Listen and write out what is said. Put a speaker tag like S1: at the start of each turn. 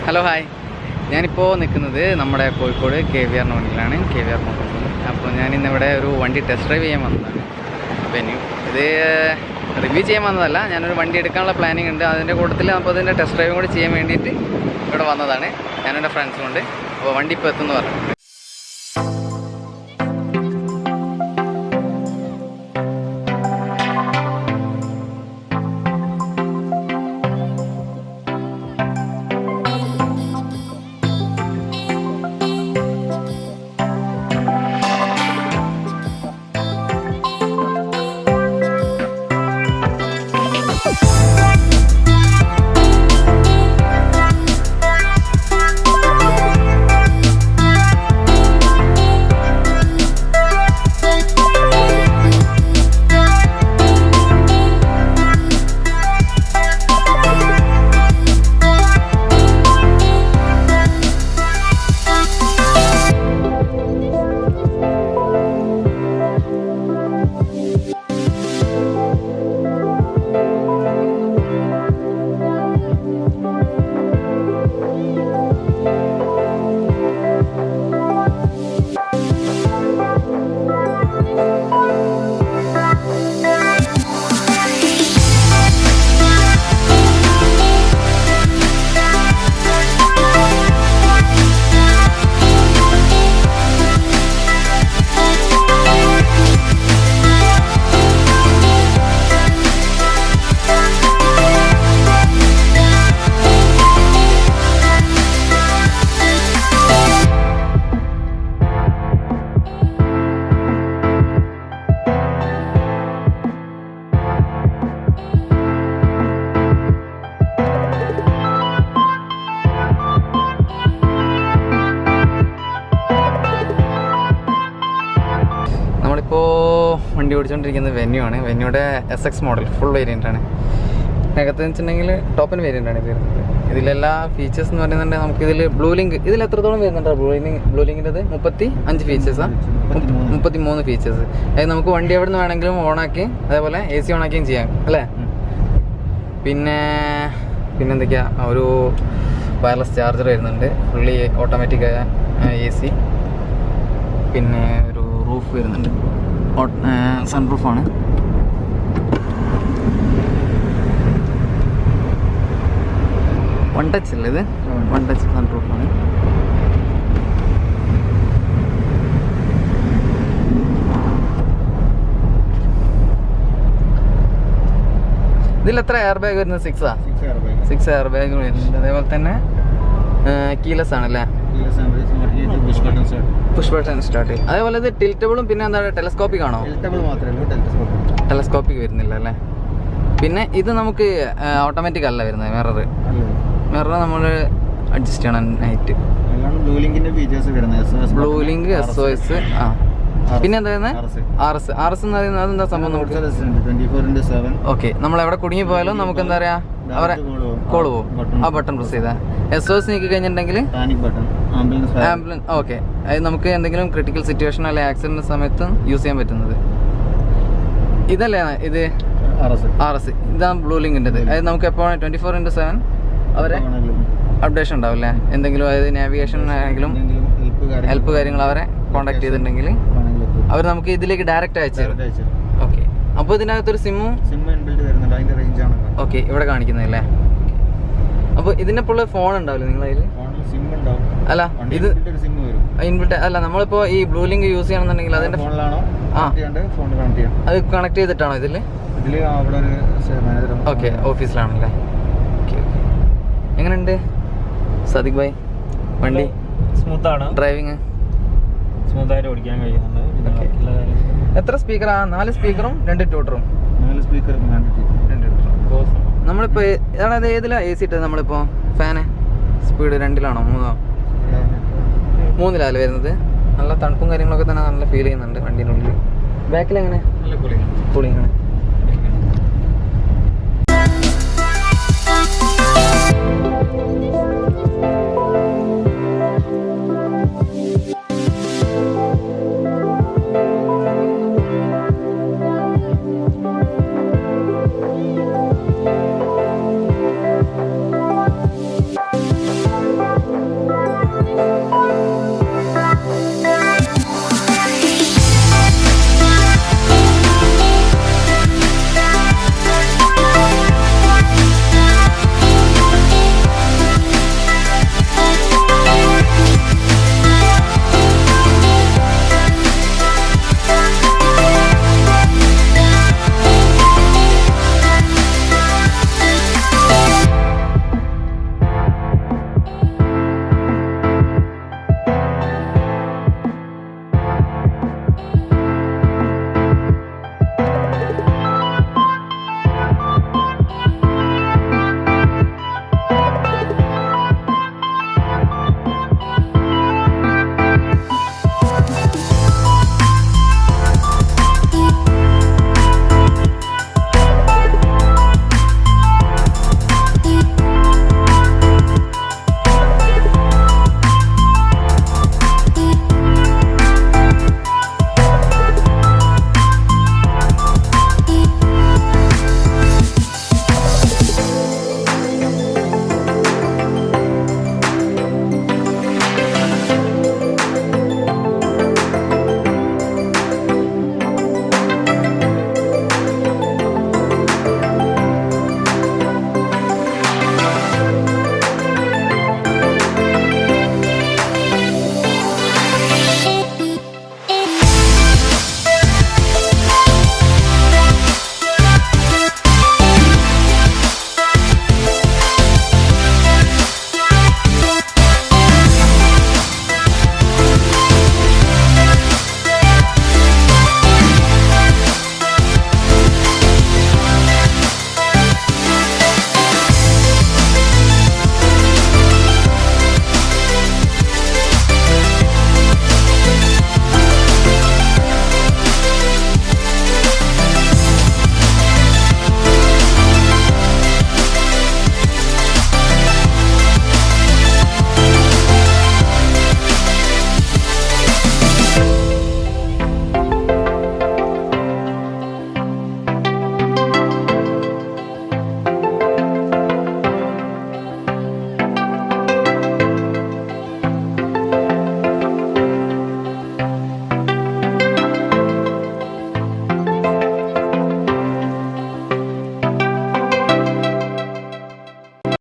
S1: Hello hi, ഞാനിപ്പോൾ നിൽക്കുന്നത് നമ്മുടെ കോഴിക്കോട് KVR മുന്നിലാണ്, KVR മോട്ടോഴ്സിൽ. അപ്പോൾ ഞാനിന്നിവിടെ ഒരു വണ്ടി ടെസ്റ്റ് ഡ്രൈവ് ചെയ്യാൻ വന്നതാണ്. വെന്യൂ ഇത് റിവ്യൂ ചെയ്യാൻ വന്നതല്ല, ഞാനൊരു വണ്ടി എടുക്കാനുള്ള പ്ലാനിങ് ഉണ്ട്. അതിൻ്റെ കൂട്ടത്തിൽ അപ്പോൾ അതിൻ്റെ ടെസ്റ്റ് ഡ്രൈവും കൂടി ചെയ്യാൻ വേണ്ടിയിട്ട് ഇവിടെ വന്നതാണ്. ഞാനെൻ്റെ ഫ്രണ്ട്സും ഉണ്ട്. അപ്പോൾ വണ്ടി ഇപ്പോൾ എത്തുമെന്ന് പറഞ്ഞു. നമ്മളിപ്പോൾ വണ്ടി ഓടിച്ചുകൊണ്ടിരിക്കുന്നത് വെന്യൂ ആണ്. വെന്യൂടെ SX മോഡൽ ഫുൾ വേരിയൻ്റ് ആണ്. അകത്തെന്ന് വെച്ചിട്ടുണ്ടെങ്കിൽ ടോപ്പിന് വേരിയൻ്റ് ആണ് ഇത് വരുന്നത്. ഇതിലെല്ലാ ഫീച്ചേഴ്സ് എന്ന് പറയുന്നുണ്ട്. നമുക്കിതിൽ ബ്ലൂ ലിങ്ക് ഇതിൽ എത്രത്തോളം വരുന്നുണ്ടോ? ബ്ലൂ ലിങ്കിൻ്റെത് 35 ഫീച്ചേഴ്സാണ്, 33 ഫീച്ചേഴ്സ്. അതായത് നമുക്ക് വണ്ടി എവിടെ നിന്ന് വേണമെങ്കിലും ഓണാക്കി, അതേപോലെ AC ഓണാക്കിയും ചെയ്യാം അല്ലേ. പിന്നെ എന്തൊക്കെയാ, ഒരു വയർലെസ് ചാർജർ വരുന്നുണ്ട്, ഫുള്ളി ഓട്ടോമാറ്റിക് AC. പിന്നെ ഒരു റൂഫ് വരുന്നുണ്ട്, സൺ റൂഫാണ്. വൺ ടച്ച് അല്ലേ ഇത്? വൺ ടച്ച് സൺ റൂഫാണ്. ഇതിൽ എത്ര എയർ ബാഗ് വരുന്നത്? 6 എയർ ബാഗ് വരുന്നുണ്ട്. അതേപോലെ തന്നെ കീലെസ് ആണല്ലേ, പുഷ് ബട്ടൺ സ്റ്റാർട്ട്. അതേപോലെ ഇത് ടിൽറ്റബിളും പിന്നെ എന്താണ് ടെലസ്കോപ്പിക് ആണോ? ടെലസ്കോപ്പിക് വരുന്നില്ല അല്ലേ. പിന്നെ ഇത് നമുക്ക് ഓട്ടോമാറ്റിക് അല്ല വരുന്നത്. മിറർ നമ്മൾ അഡ്ജസ്റ്റ് ചെയ്യണം നൈറ്റ്. Blue link SOS. പിന്നെ എന്താ RS എന്ന് പറയുന്നത് അതെന്താ സംഭവം? നമുക്ക് ഓക്കെ, നമ്മൾ എവിടെ കുടുങ്ങി പോയാലും നമുക്ക് എന്താ പറയാ, അവരെ കോള് പോകും ആ ബട്ടൺ പ്രസ് ചെയ്താൽ. SOS നീക്കി കഴിഞ്ഞിട്ടുണ്ടെങ്കിൽ ആംബുലൻസ്. ഓക്കെ, അത് നമുക്ക് എന്തെങ്കിലും ക്രിട്ടിക്കൽ സിറ്റുവേഷൻ അല്ലെങ്കിൽ ആക്സിഡന്റ് സമയത്ത് യൂസ് ചെയ്യാൻ പറ്റുന്നത്. ഇതല്ലേ ഇത് RS? ഇതാണ് ബ്ലൂ ലിങ്കിൻ്റെത്. അതായത് നമുക്ക് എപ്പോഴും 24/7 അവരെ അപ്ഡേഷൻ ഉണ്ടാവും അല്ലേ. എന്തെങ്കിലും അതായത് നാവിഗേഷൻ ആണെങ്കിലും ഹെൽപ്പ് കാര്യങ്ങൾ അവരെ കോൺടാക്ട് ചെയ്തിട്ടുണ്ടെങ്കിൽ അവർ നമുക്ക് ഇതിലേക്ക് ഡയറക്റ്റ് അയച്ചു തരും. ഓക്കെ, അപ്പോൾ ഇതിനകത്തൊരു സിമ്മും ഓക്കെ ഇവിടെ കാണിക്കുന്നതല്ലേ. അപ്പോൾ ഇതിനെപ്പോൾ ഫോൺ ഉണ്ടാവില്ല നിങ്ങളതിൽ? അല്ല, ഇത് ഇൻബിൽറ്റ് അല്ല. നമ്മളിപ്പോൾ ഈ ബ്ലൂ ലിങ്ക് യൂസ് ചെയ്യണമെന്നുണ്ടെങ്കിൽ അതിൻ്റെ അത് കണക്ട് ചെയ്തിട്ടാണോ ഇതിൽ? ഓക്കെ, ഓഫീസിലാണല്ലേ. Okay okay. എങ്ങനെയുണ്ട് സദിഖ് ഭായ് വണ്ടി?
S2: സ്മൂത്താണ്, ഡ്രൈവിങ് സ്മൂത്തായിട്ട് ഓടിക്കാൻ കഴിയുന്നുണ്ട്.
S1: എത്ര സ്പീക്കറാ? 4 സ്പീക്കറും 2 ട്യൂട്ടറും. നമ്മളിപ്പോ അതായത് ഏതിലാ AC ഇട്ടത്? നമ്മളിപ്പോ ഫാന് സ്പീഡ് 2-ലാണോ 3-ലാണോ വരുന്നത്? നല്ല തണുപ്പും കാര്യങ്ങളൊക്കെ തന്നെ നല്ല ഫീൽ ചെയ്യുന്നുണ്ട് വണ്ടീൻ്റെ ഉള്ളിൽ. ബാക്കിൽ എങ്ങനെ? കൂളിംഗ് ആണ്.